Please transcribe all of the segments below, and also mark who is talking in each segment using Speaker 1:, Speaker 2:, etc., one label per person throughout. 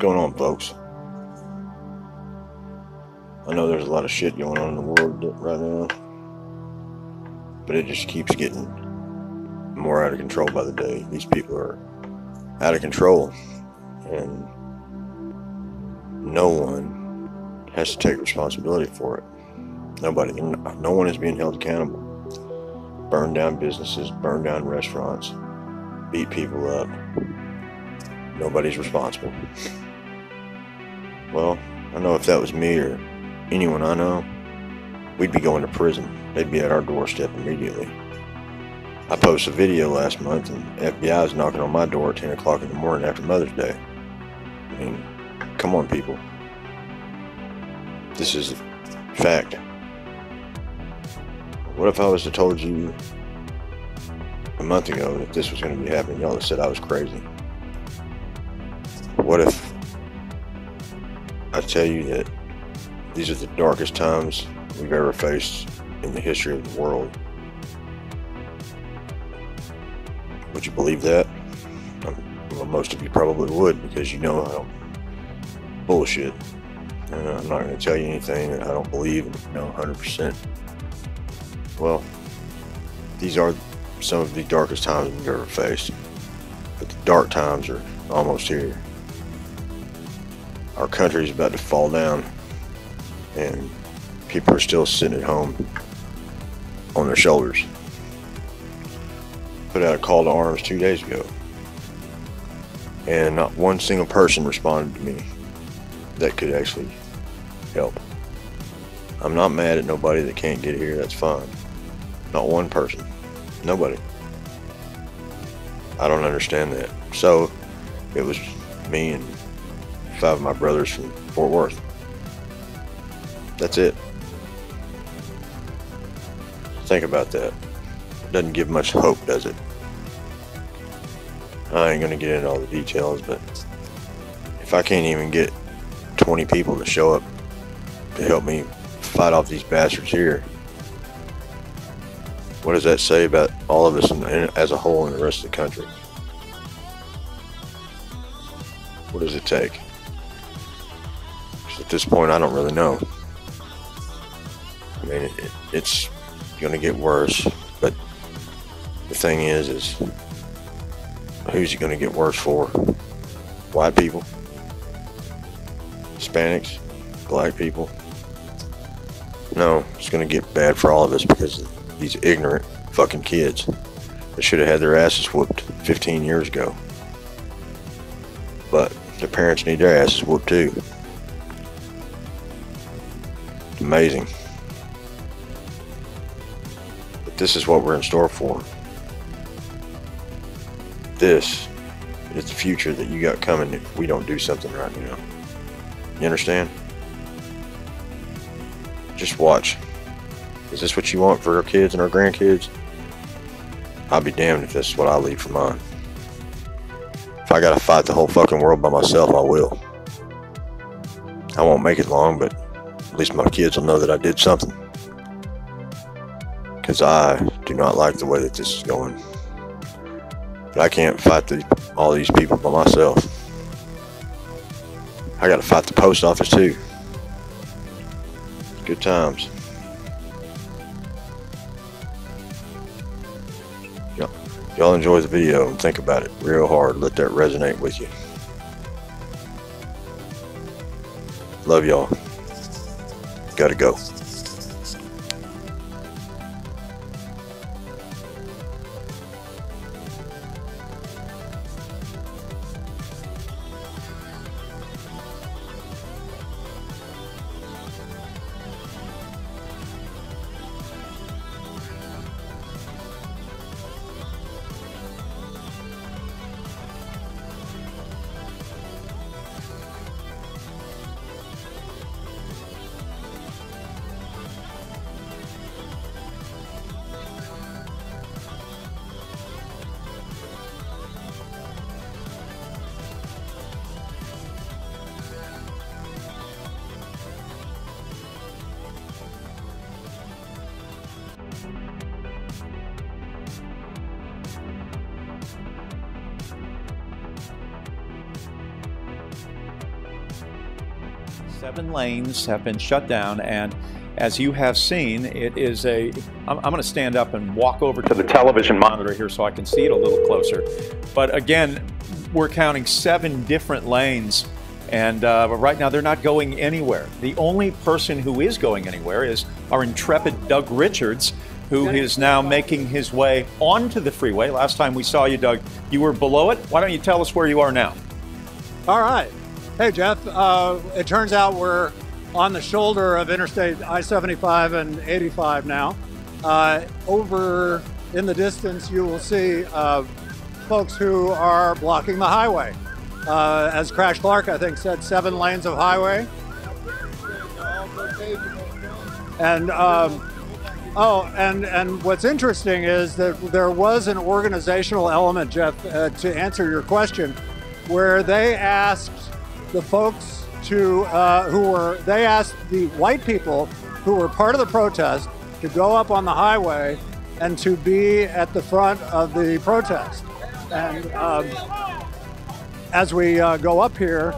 Speaker 1: going on, folks? I know there's a lot of shit going on in the world right now, but it just keeps getting more out of control by the day. These people are out of control, and no one has to take responsibility for it. Nobody. No one is being held accountable. Burn down businesses, burn down restaurants, beat people up. Nobody's responsible. Well, I know if that was me or anyone I know, we'd be going to prison. They'd be at our doorstep immediately. I posted a video last month and FBI is knocking on my door at 10 o'clock in the morning after Mother's Day. I mean, come on, people. This is a fact. What if I was to told you a month ago that this was going to be happening? Y'all have said I was crazy. What if I tell you that these are the darkest times we've ever faced in the history of the world? Would you believe that? Well, most of you probably would, because you know how bullshit. And I'm not going to tell you anything that I don't believe and know 100%. Well, these are some of the darkest times we've ever faced. But the dark times are almost here. Our country is about to fall down, and people are still sitting at home on their shoulders. Put out a call to arms 2 days ago, and not one single person responded to me that could actually help. I'm not mad at nobody that can't get here, that's fine. Not one person. Nobody. I don't understand that. So, it was me and 5 of my brothers from Fort Worth. That's it. Think about that. Doesn't give much hope, does it? I ain't gonna get into all the details, but if I can't even get 20 people to show up to help me fight off these bastards here, what does that say about all of us as a whole in the rest of the country? What does it take? 'Cause at this point, I don't really know. I mean, it's gonna get worse, but the thing is who's it gonna get worse for? White people? Hispanics? Black people? No, it's gonna get bad for all of us because of these ignorant fucking kids that should have had their asses whooped 15 years ago. But their parents need their asses whooped too. It's amazing. But this is what we're in store for. This is the future that you got coming if we don't do something right now. You understand? Just watch. Is this what you want for our kids and our grandkids? I'll be damned if this is what I leave for mine. If I gotta fight the whole fucking world by myself, I will. I won't make it long, but at least my kids will know that I did something. Because I do not like the way that this is going. But I can't fight all these people by myself. I gotta fight the post office too. Good times. Y'all enjoy the video and think about it real hard. Let that resonate with you. Love y'all. Gotta go.
Speaker 2: 7 lanes have been shut down, and as you have seen, it is I'm going to stand up and walk over to the television monitor here so I can see it a little closer. But again, we're counting 7 different lanes, and right now they're not going anywhere. The only person who is going anywhere is our intrepid Doug Richards, who is now making his way onto the freeway. Last time we saw you, Doug, you were below it. Why don't you tell us where you are now?
Speaker 3: All right. Hey, Jeff. It turns out we're on the shoulder of Interstate I-75 and 85 now. Over in the distance, you will see folks who are blocking the highway. As Crash Clark, I think, said, 7 lanes of highway. And and what's interesting is that there was an organizational element, Jeff, to answer your question, where they asked the folks they asked the white people who were part of the protest to go up on the highway and to be at the front of the protest. And as we go up here,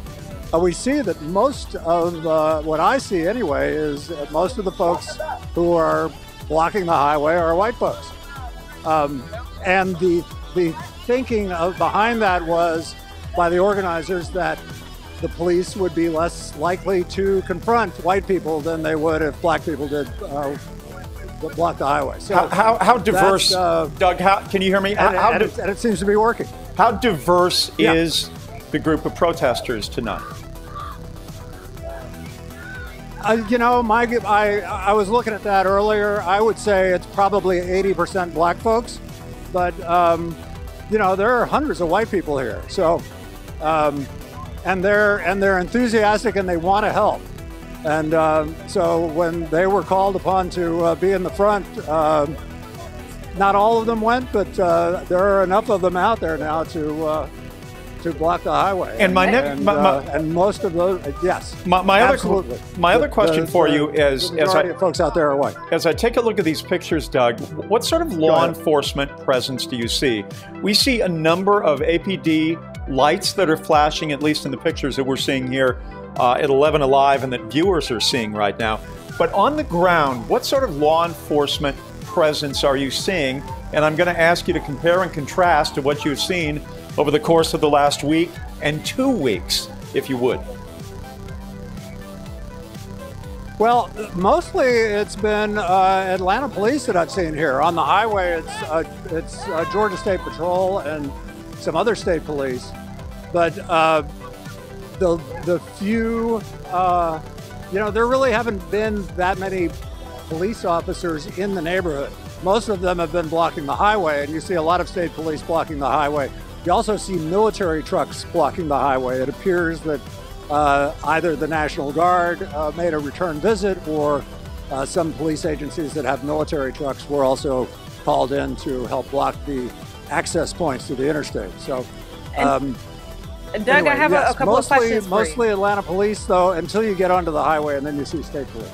Speaker 3: we see that most of what I see anyway is most of the folks who are blocking the highway are white folks. And the thinking behind that was by the organizers that the police would be less likely to confront white people than they would if black people did block the highway. So
Speaker 2: how diverse, Doug, can you hear me?
Speaker 3: And it seems to be working.
Speaker 2: How diverse is the group of protesters tonight?
Speaker 3: You know, I was looking at that earlier. I would say it's probably 80% black folks, but you know, there are hundreds of white people here. So, and they're enthusiastic and they want to help. And so when they were called upon to be in the front, not all of them went, but there are enough of them out there now to block the highway.
Speaker 2: And
Speaker 3: and most of those, yes,
Speaker 2: my
Speaker 3: absolutely.
Speaker 2: Other question for you is,
Speaker 3: as folks out there are white.
Speaker 2: As I take a look at these pictures, Doug, what sort of law enforcement presence do you see? We see a number of APD lights that are flashing, at least in the pictures that we're seeing here at 11 Alive and that viewers are seeing right now. But on the ground, what sort of law enforcement presence are you seeing? And I'm going to ask you to compare and contrast to what you've seen over the course of the last week and 2 weeks, if you would.
Speaker 3: Well, mostly it's been Atlanta police that I've seen here. On the highway, it's Georgia State Patrol and some other state police. But the few, you know, there really haven't been that many police officers in the neighborhood. Most of them have been blocking the highway, and you see a lot of state police blocking the highway. You also see military trucks blocking the highway. It appears that either the National Guard made a return visit, or some police agencies that have military trucks were also called in to help block the access points to the interstate. So,
Speaker 4: Doug,
Speaker 3: anyway,
Speaker 4: I have a couple of questions for you.
Speaker 3: Mostly Atlanta police, though, until you get onto the highway, and then you see state police.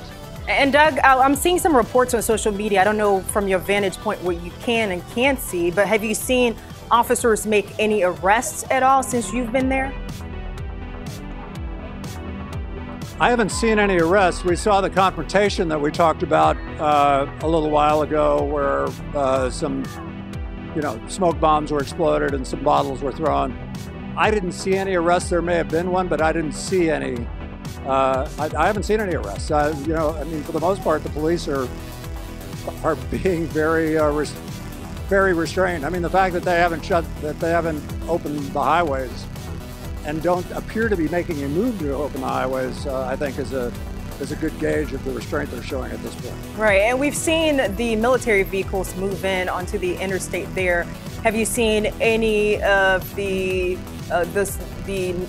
Speaker 4: And Doug, I'm seeing some reports on social media. I don't know from your vantage point what you can and can't see, but have you seen officers make any arrests at all since you've been there?
Speaker 3: I haven't seen any arrests. We saw the confrontation that we talked about a little while ago, where some, you know, smoke bombs were exploded and some bottles were thrown. I didn't see any arrests. There may have been one, but I didn't see any. I haven't seen any arrests. You know, I mean, for the most part, the police are being very restrained. I mean, the fact that they haven't opened the highways and don't appear to be making a move to open the highways, I think is a good gauge of the restraint they're showing at this point.
Speaker 4: Right, and we've seen the military vehicles move in onto the interstate there. Have you seen any of the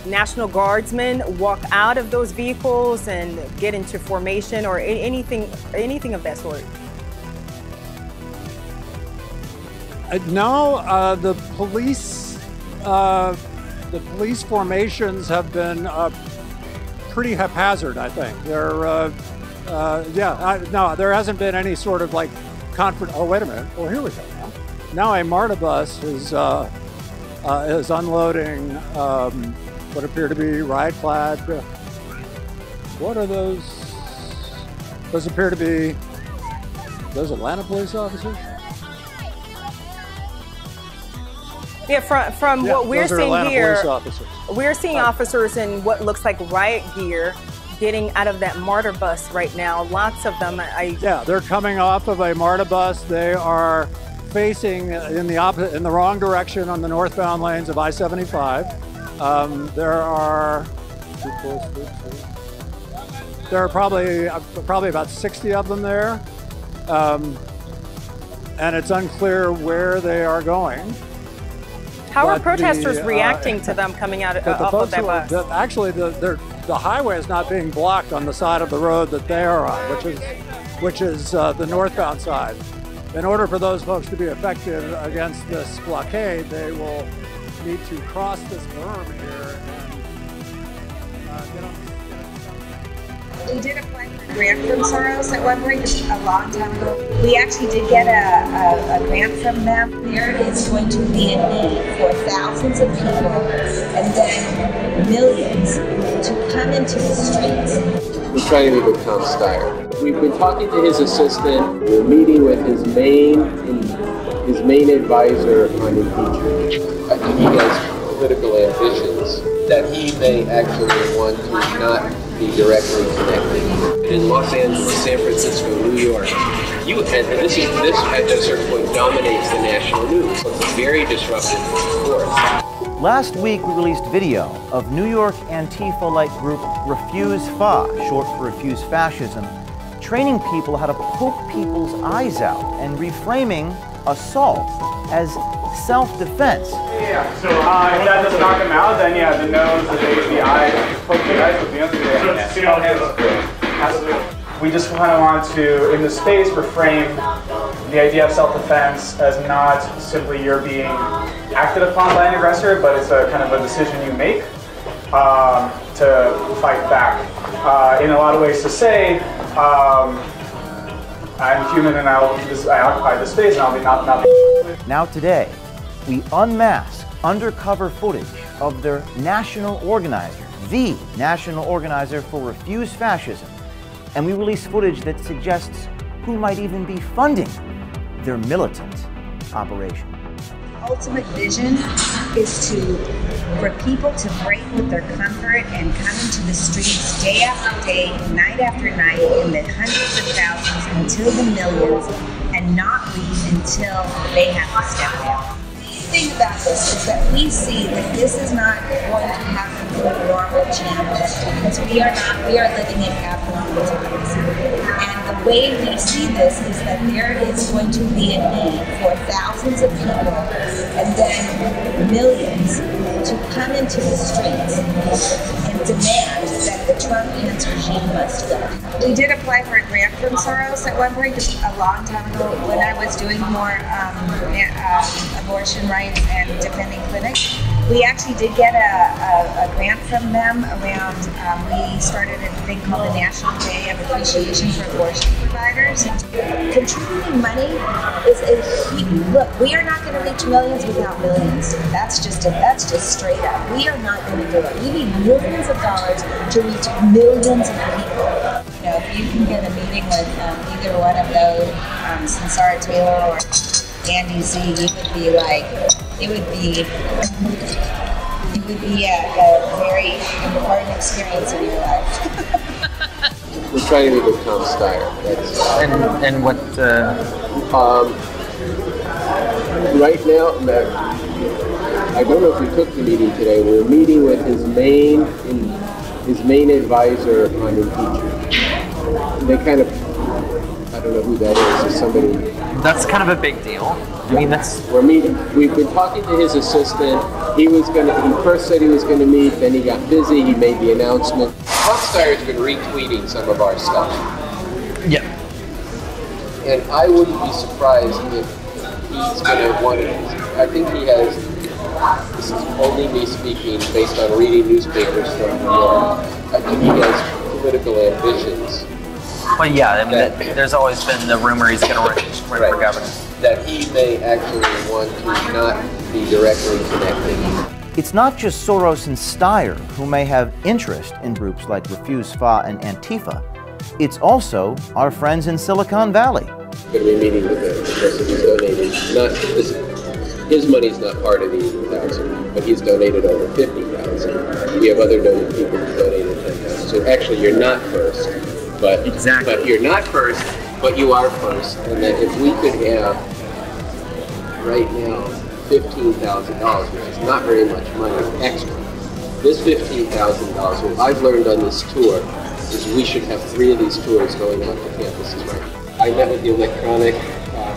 Speaker 4: National Guardsmen walk out of those vehicles and get into formation, or anything of that sort?
Speaker 3: No, the police formations have been pretty haphazard, I think. They're, no, there hasn't been any sort of like oh, wait a minute. Well, here we go now. Now a MARTA bus is unloading what appear to be riot-clad What are those? Those appear to be those Atlanta police officers.
Speaker 4: Yeah, from what we're seeing here, we're seeing
Speaker 3: Oh.
Speaker 4: officers in what looks like riot gear getting out of that MARTA bus right now. Lots of them.
Speaker 3: Yeah, they're coming off of a MARTA bus. They are facing in the wrong direction on the northbound lanes of I-75. There are probably about 60 of them there, and it's unclear where they are going.
Speaker 4: How are protesters reacting to them coming out off of that bus?
Speaker 3: Actually, the highway is not being blocked on the side of the road that they are on, which is the northbound side. In order for those folks to be effective against this blockade, they will need to cross this berm here and get on.
Speaker 5: We did apply for a grant from Soros at one point, just a long time ago. We actually did get a grant from them. There is going to be a need for thousands of people and then millions to come into the streets.
Speaker 6: We're trying to meet with Tom Steyer. We've been talking to his assistant. We're meeting with his main advisor on impeachment. I think he has political ambitions that he may actually want to not be directly connected. In Los Angeles, San Francisco, New York, this at a certain point dominates the national news. It's a very disruptive force.
Speaker 7: Last week, we released video of New York Antifa-like group Refuse Fa, short for Refuse Fascism, training people how to poke people's eyes out and reframing assault as self-defense.
Speaker 8: Yeah, so if that doesn't knock them out, then yeah, the nose, the eye, poke the eyes with the other. Absolutely. We just kind of want to, in the space, reframe the idea of self-defense as not simply you're being acted upon by an aggressor, but it's a kind of a decision you make to fight back. In a lot of ways to say, I'm human and I occupy this space and I'll be not.
Speaker 7: Now today, we unmask undercover footage of their national organizer, the national organizer for Refuse Fascism, and we release footage that suggests who might even be funding their militant operation.
Speaker 5: Ultimate vision is for people to break with their comfort and come into the streets day after day, night after night, in the hundreds of thousands until the millions, and not leave until they have to step down. The thing about this is that we see that this is not going to happen through normal channels because we are living in abnormal times. And the way we see this is that there is going to be a need for thousands of people and then millions to come into the streets and demand that the Trump-Pence regime must go. We did apply for a grant from Soros at one point, just a long time ago, when I was doing more abortion rights and defending clinics. We actually did get a grant from them around, we started a thing called the National Day of Appreciation for Abortion Providers. Contributing money is a huge, look, we are not going to reach millions without millions. That's just straight up. We are not going to do it. We need millions of dollars to reach millions of people. You know, if you can get a meeting with either one of those, Sarah Taylor or Andy Z, it would be a very important experience in your life.
Speaker 6: We're trying to meet with Tom Steyer.
Speaker 9: And what?
Speaker 6: Right now, I don't know if we took the meeting today. We're meeting with his main advisor on impeachment. They kind of, I don't know who that is. It's somebody.
Speaker 9: That's kind of a big deal. I mean,
Speaker 6: We're meeting. We've been talking to his assistant. He first said he was going to meet, then he got busy. He made the announcement. Tom Steyer's been retweeting some of our stuff.
Speaker 9: Yeah.
Speaker 6: And I wouldn't be surprised if he's going to want to. I think he has. This is only me speaking based on reading newspapers from New York. I think he has political ambitions.
Speaker 9: Well, yeah, I mean, there's always been the rumor he's going to run for governor.
Speaker 6: That he may actually want to not be directly connected.
Speaker 7: It's not just Soros and Steyer who may have interest in groups like Refuse FA and Antifa. It's also our friends in Silicon Valley.
Speaker 6: Going to be meeting with the person who's donated. His money's not part of the 80,000, but he's donated over 50,000. We have other people who donated 10,000. So actually, you're not first, but you're not first, but you are first. And that if we could have right now $15,000, which is not very much money extra, this $15,000, what I've learned on this tour is we should have 3 of these tours going out to campuses right now. I met with the Electronic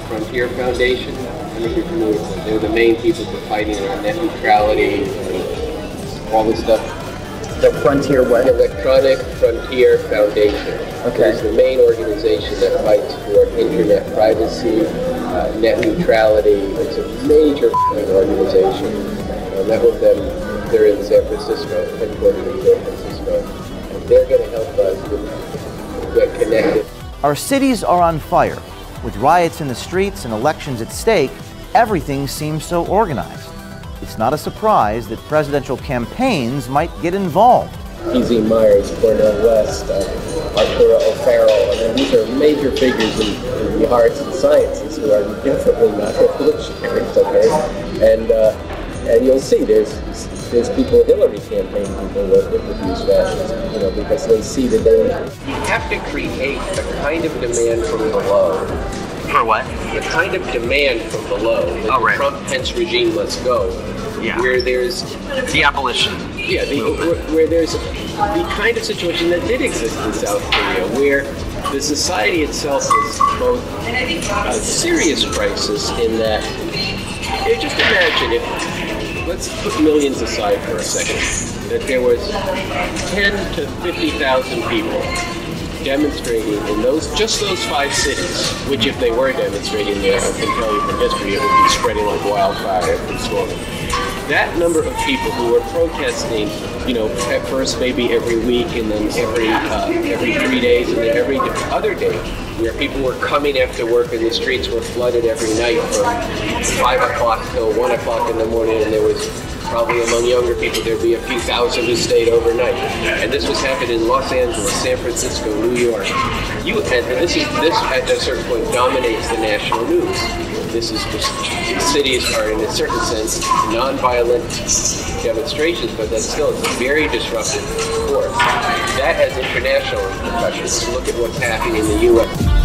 Speaker 6: Frontier Foundation. I don't know if you're familiar with them. They're the main people for fighting on net neutrality and all this stuff.
Speaker 9: The Frontier what?
Speaker 6: The Electronic Frontier Foundation.
Speaker 9: Okay.
Speaker 6: It's the main organization that fights for internet privacy, net neutrality. It's a major organization. I met with them. They're in San Francisco, headquartered in San Francisco, and they're going to help us get connected.
Speaker 7: Our cities are on fire. With riots in the streets and elections at stake, everything seems so organized. It's not a surprise that presidential campaigns might get involved.
Speaker 6: P.Z. Myers, Cornel West, Arturo O'Farrell, I mean, these are major figures in the arts and sciences who are definitely not revolutionaries, okay? And you'll see there's people, Hillary campaign people work with Refuse Fascism, you know, because they see the danger. You have to create a kind of demand from below.
Speaker 9: For what?
Speaker 6: The kind of demand from below that the Trump-Pence regime must go.
Speaker 9: Yeah.
Speaker 6: Where there's
Speaker 9: the abolition.
Speaker 6: Yeah, where there's the kind of situation that did exist in South Korea, where the society itself is both a serious crisis in that, just imagine if, let's put millions aside for a second, that there was 10 to 50,000 people demonstrating in those 5 cities, which if they were demonstrating there, I can tell you from history, it would be spreading like wildfire and storming. That number of people who were protesting, you know, at first maybe every week and then every 3 days and then every other day, where people were coming after work and the streets were flooded every night from 5 o'clock till 1 o'clock in the morning, and there was probably among younger people there'd be a few thousand who stayed overnight. And this was happening in Los Angeles, San Francisco, New York. And this at a certain point dominates the national news. This is just, cities are in a certain sense non-violent demonstrations, but that's still a very disruptive force. That has international repercussions. Look at what's happening in the U.S.